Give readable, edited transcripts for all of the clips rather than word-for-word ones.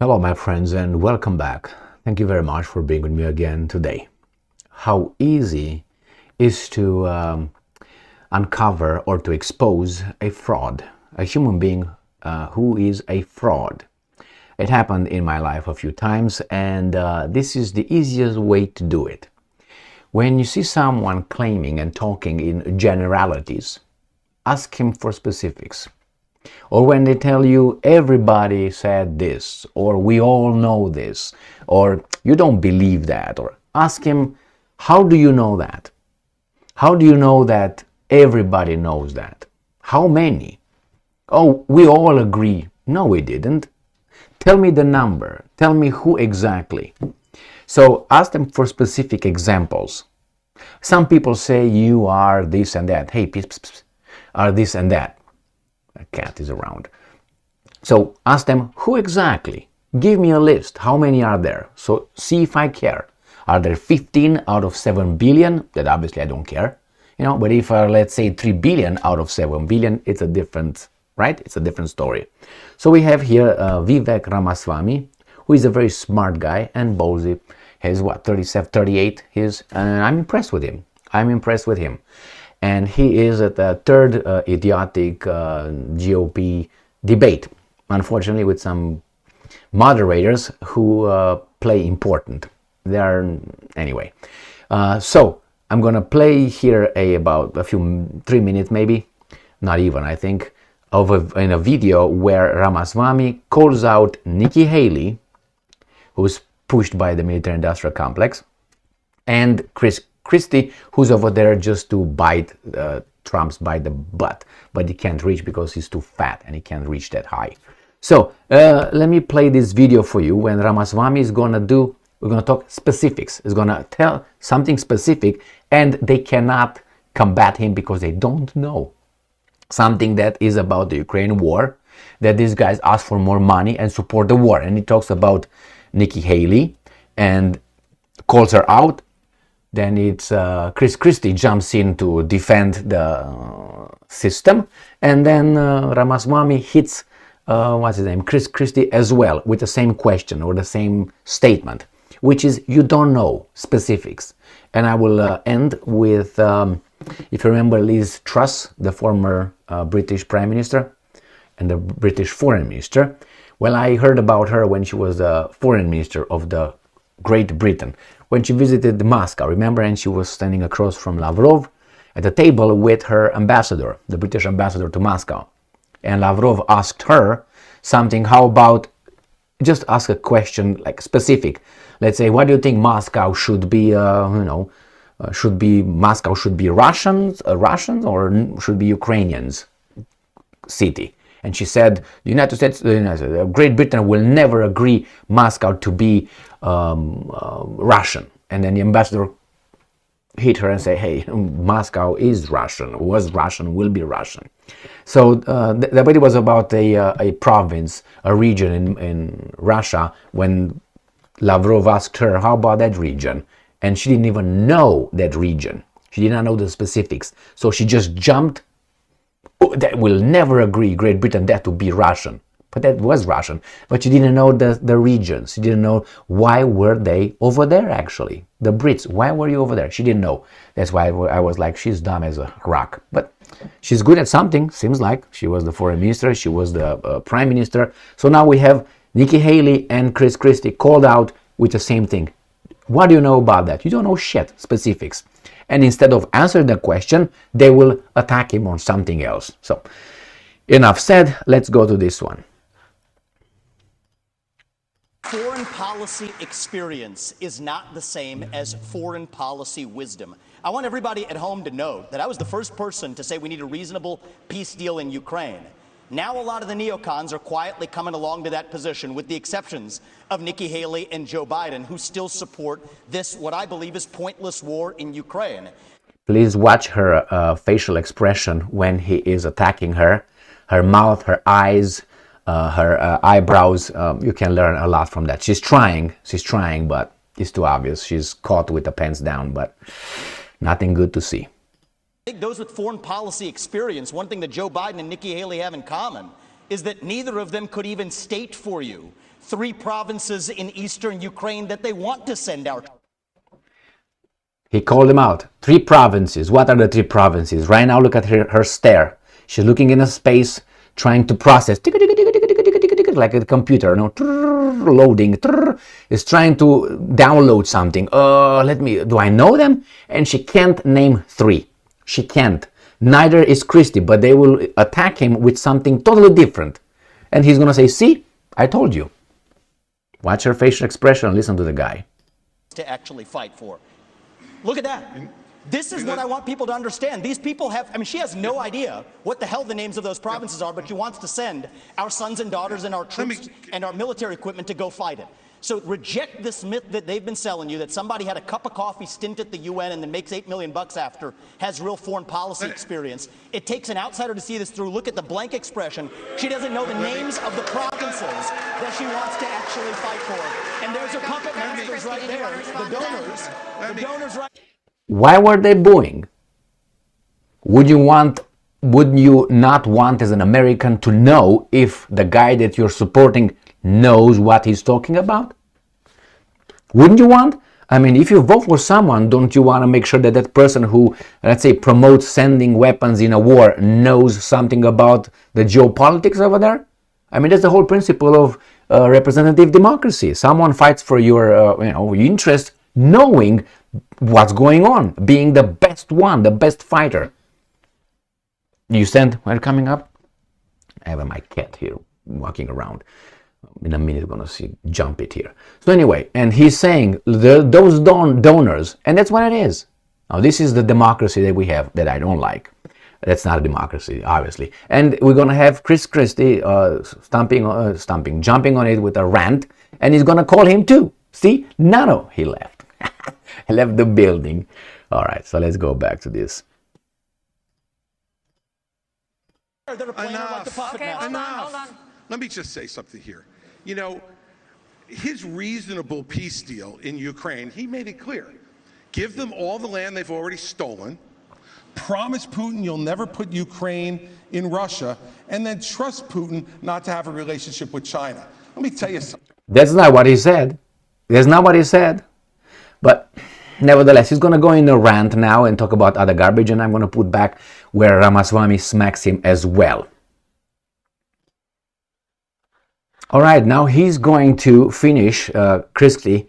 Hello, my friends, and welcome back. Thank you very much for being with me again today. How easy is to uncover or to expose a fraud, a human being who is a fraud. It happened in my life a few times, and this is the easiest way to do it. When you see someone claiming and talking in generalities, ask him for specifics. Or when they tell you everybody said this, or we all know this, or you don't believe that, or ask him, how do you know that? How do you know that everybody knows that? How many? Oh, we all agree. No, we didn't. Tell me the number. Tell me who exactly. So ask them for specific examples. Some people say you are this and that. Hey, are this and that. A cat is around. So ask them, who exactly? Give me a list. How many are there? So see if I care. Are there 15 out of 7 billion? That obviously I don't care. But if let's say 3 billion out of 7 billion, it's a different, right? It's a different story. So we have here Vivek Ramaswamy, who is a very smart guy and ballsy. He's 37, 38. I'm impressed with him. And he is at the third idiotic GOP debate, unfortunately, with some moderators who play important. Anyway. So I'm gonna play here about 3 minutes, maybe, not even, I think, in a video where Ramaswamy calls out Nikki Haley, who's pushed by the military-industrial complex, and Chris Christie, who's over there just to bite Trump's by the butt, but he can't reach because he's too fat and he can't reach that high. So let me play this video for you when Ramaswamy is gonna do. We're gonna talk specifics. He's gonna tell something specific, and they cannot combat him because they don't know something that is about the Ukraine war. That these guys ask for more money and support the war, and he talks about Nikki Haley and calls her out. Then it's Chris Christie jumps in to defend the system, and then Ramaswamy hits Chris Christie as well with the same question or the same statement, which is you don't know specifics. And I will end with, if you remember Liz Truss, the former British Prime Minister and the British Foreign Minister. Well, I heard about her when she was the Foreign Minister of the Great Britain, when she visited Moscow, remember, and she was standing across from Lavrov at a table with her ambassador, the British ambassador to Moscow. And Lavrov asked her something, how about, just ask a question like specific. Let's say, what do you think Moscow should be, Moscow should be Russians or should be Ukrainians city? And she said, the United States, Great Britain will never agree Moscow to be Russian. And then the ambassador hit her and said, hey, Moscow is Russian, was Russian, will be Russian. So the debate was about a province, a region in Russia, when Lavrov asked her, how about that region? And she didn't even know that region. She did not know the specifics. So she just jumped. Oh, that will never agree, Great Britain, that to be Russian. But that was Russian. But she didn't know the regions. She didn't know why were they over there, actually. The Brits, why were you over there? She didn't know. That's why I was like, she's dumb as a rock. But she's good at something, seems like. She was the foreign minister. She was the prime minister. So now we have Nikki Haley and Chris Christie called out with the same thing. What do you know about that? You don't know shit, specifics. And instead of answering the question, they will attack him on something else. So, enough said, let's go to this one. Foreign policy experience is not the same as foreign policy wisdom. I want everybody at home to know that I was the first person to say we need a reasonable peace deal in Ukraine. Now a lot of the neocons are quietly coming along to that position, with the exceptions of Nikki Haley and Joe Biden, who still support this, what I believe is pointless war in Ukraine. Please watch her facial expression when he is attacking her. Her mouth, her eyes, her eyebrows. You can learn a lot from that. She's trying, but it's too obvious. She's caught with the pants down, but nothing good to see. I think those with foreign policy experience, one thing that Joe Biden and Nikki Haley have in common is that neither of them could even state for you 3 provinces in eastern Ukraine that they want to send our. He called them out. 3 provinces. What are the 3 provinces? Right now, look at her stare. She's looking in a space, trying to process. Like a computer, loading. Is trying to download something. Do I know them? And she can't name 3. She can't. Neither is Christie, but they will attack him with something totally different. And he's going to say, see, I told you. Watch her facial expression and listen to the guy. To actually fight for. Look at that. This is what I want people to understand. These people have, she has no idea what the hell the names of those provinces are, but she wants to send our sons and daughters and our troops and our military equipment to go fight it. So reject this myth that they've been selling you, that somebody had a cup of coffee stint at the UN and then makes $8 million after, has real foreign policy experience. It takes an outsider to see this through. Look at the blank expression. She doesn't know the names of the provinces that she wants to actually fight for. And there's her puppet masters right there, the donors right. Why were they booing? Would you not want as an American to know if the guy that you're supporting knows what he's talking about? Wouldn't you want? If you vote for someone, don't you want to make sure that that person who, let's say, promotes sending weapons in a war knows something about the geopolitics over there? That's the whole principle of representative democracy. Someone fights for your interest, knowing what's going on, being the best one, the best fighter. You send, when coming up, I have my cat here walking around. In a minute, we're going to jump it here. So anyway, and he's saying those donors, and that's what it is. Now, this is the democracy that we have that I don't like. That's not a democracy, obviously. And we're going to have Chris Christie jumping on it with a rant, and he's going to call him too. See? No, he left. He left the building. All right, so let's go back to this. Enough. Hold on. Let me just say something here. His reasonable peace deal in Ukraine, he made it clear. Give them all the land they've already stolen. Promise Putin you'll never put Ukraine in Russia, and then trust Putin not to have a relationship with China. Let me tell you something. That's not what he said. That's not what he said. But nevertheless, he's going to go in a rant now and talk about other garbage, and I'm going to put back where Ramaswamy smacks him as well. All right, now he's going to finish, Christie,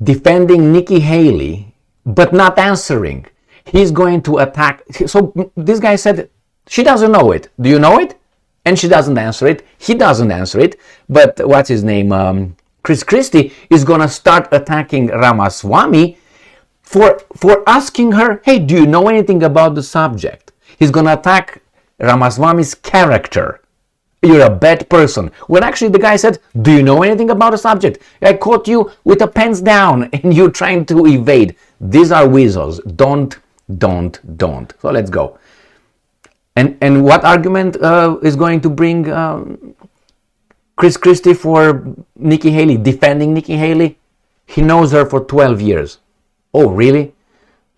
defending Nikki Haley, but not answering. He's going to attack. So this guy said, she doesn't know it. Do you know it? And she doesn't answer it. He doesn't answer it. But what's his name? Chris Christie is going to start attacking Ramaswamy for asking her, hey, do you know anything about the subject? He's going to attack Ramaswamy's character. You're a bad person. When actually the guy said, do you know anything about the subject? I caught you with the pants down and you're trying to evade. These are weasels. Don't. So let's go. And what argument is going to bring Chris Christie for Nikki Haley, defending Nikki Haley? He knows her for 12 years. Oh, really?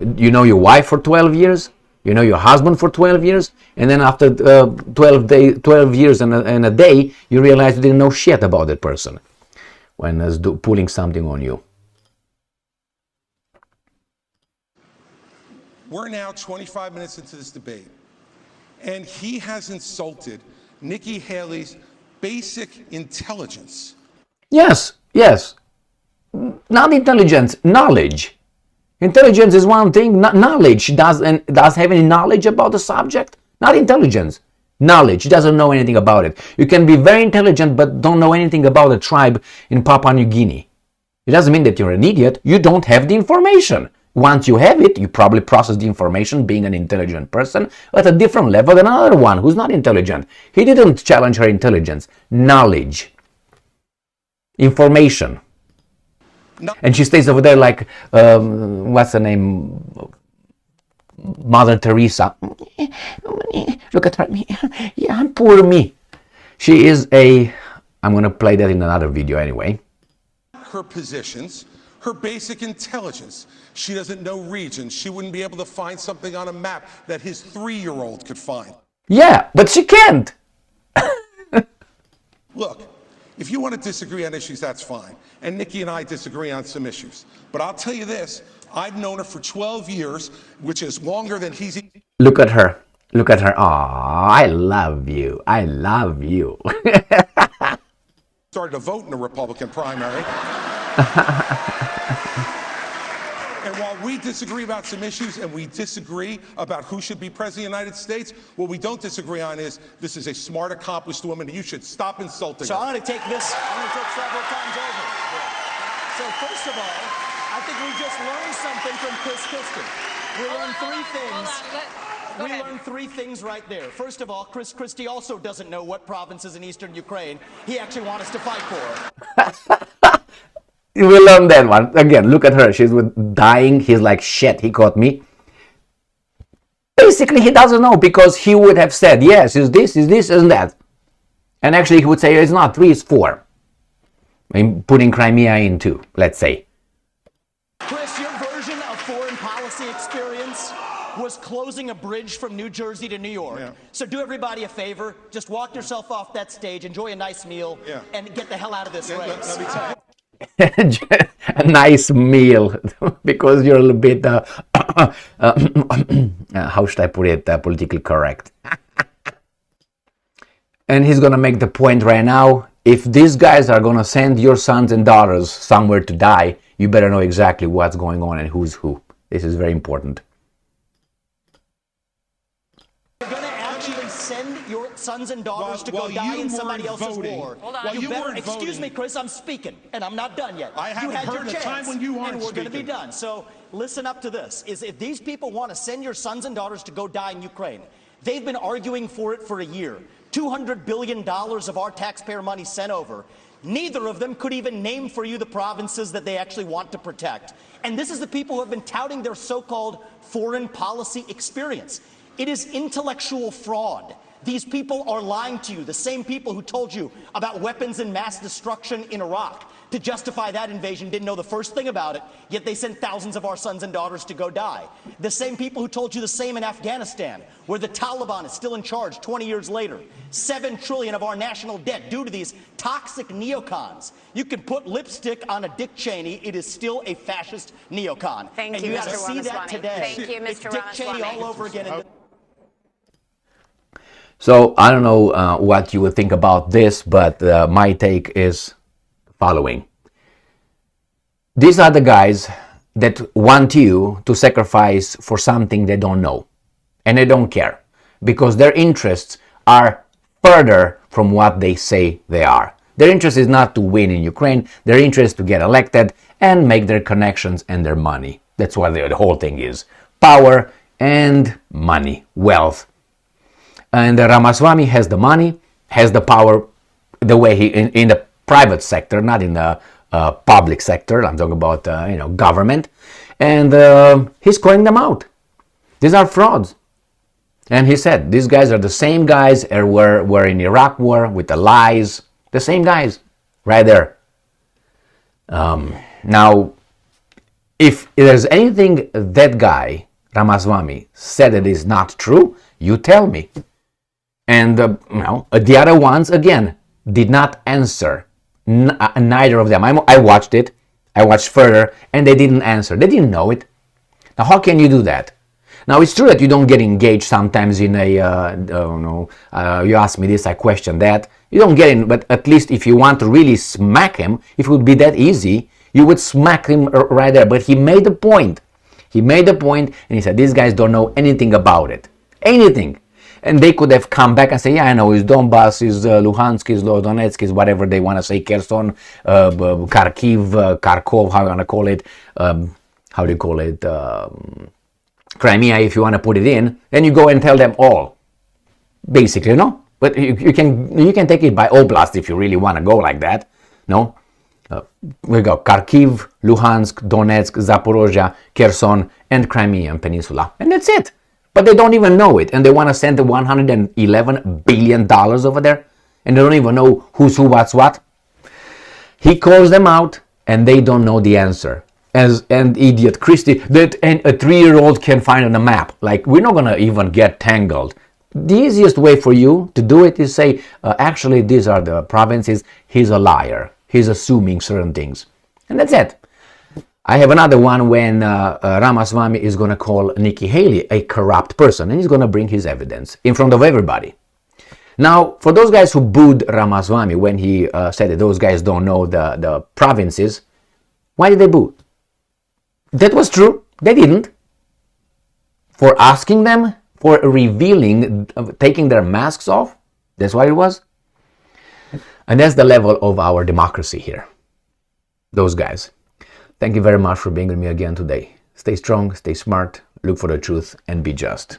You know your wife for 12 years? You know your husband for 12 years? And then after 12 years and a day, you realize you didn't know shit about that person when he's pulling something on you. We're now 25 minutes into this debate, and he has insulted Nikki Haley's basic intelligence. Yes. Not intelligence, knowledge. Intelligence is one thing, knowledge. Does have any knowledge about the subject? Not intelligence. Knowledge. He doesn't know anything about it. You can be very intelligent but don't know anything about a tribe in Papua New Guinea. It doesn't mean that you're an idiot. You don't have the information. Once you have it, you probably process the information, being an intelligent person, at a different level than another one who's not intelligent. He didn't challenge her intelligence. Knowledge. Information. No. And she stays over there like, what's her name? Mother Teresa. Look at her. Yeah, poor me. She is I'm going to play that in another video anyway. Her positions, her basic intelligence. She doesn't know regions. She wouldn't be able to find something on a map that his 3-year-old could find. Yeah, but she can't. Look, if you want to disagree on issues, that's fine. And Nikki and I disagree on some issues. But I'll tell you this, I've known her for 12 years, which is longer than he's... Look at her. Look at her. Aw, I love you. I love you. started to vote in the Republican primary. And while we disagree about some issues and we disagree about who should be president of the United States, what we don't disagree on is this is a smart, accomplished woman. You should stop insulting her. So I'm going to take this, several times over. So first of all, I think we just learned something from Chris Christie. We learned three things. We learned three things right there. First of all, Chris Christie also doesn't know what provinces in eastern Ukraine he actually wants us to fight for. We learned that one. Again, look at her. She's dying. He's like, shit, he caught me. Basically, he doesn't know because he would have said, yes, is this, and that. And actually, he would say, it's not 3, it's 4. I'm putting Crimea in 2, let's say. Chris, your version of foreign policy experience was closing a bridge from New Jersey to New York. Yeah. So do everybody a favor. Just walk yourself off that stage, enjoy a nice meal, and get the hell out of this race. Let me tell you. A nice meal because you're a little bit how should I put it, politically correct. And he's gonna make the point right now, if these guys are gonna send your sons and daughters somewhere to die, you better know exactly what's going on and who's who. This is very important. You're gonna actually send your sons and daughters to go die in somebody else's war. Hold on. Excuse me, Chris, I'm speaking, and I'm not done yet. I haven't heard a time when you aren't and we're going to be speaking. done. So listen up to this: is if these people want to send your sons and daughters to go die in Ukraine, they've been arguing for it for a year. $200 billion of our taxpayer money sent over. Neither of them could even name for you the provinces that they actually want to protect. And this is the people who have been touting their so-called foreign policy experience. It is intellectual fraud. These people are lying to you, the same people who told you about weapons and mass destruction in Iraq. To justify that invasion, didn't know the first thing about it, yet they sent thousands of our sons and daughters to go die. The same people who told you the same in Afghanistan, where the Taliban is still in charge 20 years later. $7 trillion of our national debt due to these toxic neocons. You can put lipstick on a Dick Cheney, it is still a fascist neocon. Thank and you, you Mr. gotta see that Ramaswamy. today. Thank you, Mr. It's Dick Cheney Ramaswamy. all over again. So I don't know what you would think about this, but my take is following. These are the guys that want you to sacrifice for something they don't know. And they don't care. Because their interests are further from what they say they are. Their interest is not to win in Ukraine. Their interest is to get elected and make their connections and their money. That's what the whole thing is. Power and money. Wealth. And Ramaswamy has the money, has the power, the way he in the private sector, not in the public sector. I'm talking about government, and he's calling them out. These are frauds, and he said these guys are the same guys who were in Iraq war with the lies. The same guys, right there. Now, if there's anything that guy Ramaswamy said that is not true, you tell me. And the other ones, again, did not answer. Neither of them. I watched it. I watched further, and they didn't answer. They didn't know it. Now, how can you do that? Now, it's true that you don't get engaged sometimes in a, you ask me this, I question that. You don't get in, but at least if you want to really smack him, if it would be that easy, you would smack him right there. But he made a point. He made a point, and he said, these guys don't know anything about it. Anything. And they could have come back and say, yeah, I know, it's Donbass, it's Luhansk, it's Donetsk, it's whatever they want to say, Kherson, Kharkiv, Kharkov, how you want to call it, how do you call it, Crimea, if you want to put it in, then you go and tell them all, basically, no? But you can take it by oblast if you really want to go like that, no? We go Kharkiv, Luhansk, Donetsk, Zaporozhye, Kherson, and Crimean Peninsula, and that's it. But they don't even know it, and they want to send the $111 billion over there, and they don't even know who's who, what's what. He calls them out, and they don't know the answer. As an idiot Christie, that a 3-year-old can find on a map. Like, we're not going to even get tangled. the easiest way for you to do it is say, actually, these are the provinces, he's a liar, he's assuming certain things. And that's it. I have another one when Ramaswamy is going to call Nikki Haley a corrupt person, and he's going to bring his evidence in front of everybody. Now, for those guys who booed Ramaswamy when he said that those guys don't know the provinces, why did they boo? That was true. They didn't. For asking them, for revealing, taking their masks off, that's why it was. And that's the level of our democracy here. Those guys. Thank you very much for being with me again today. Stay strong, stay smart, look for the truth, and be just.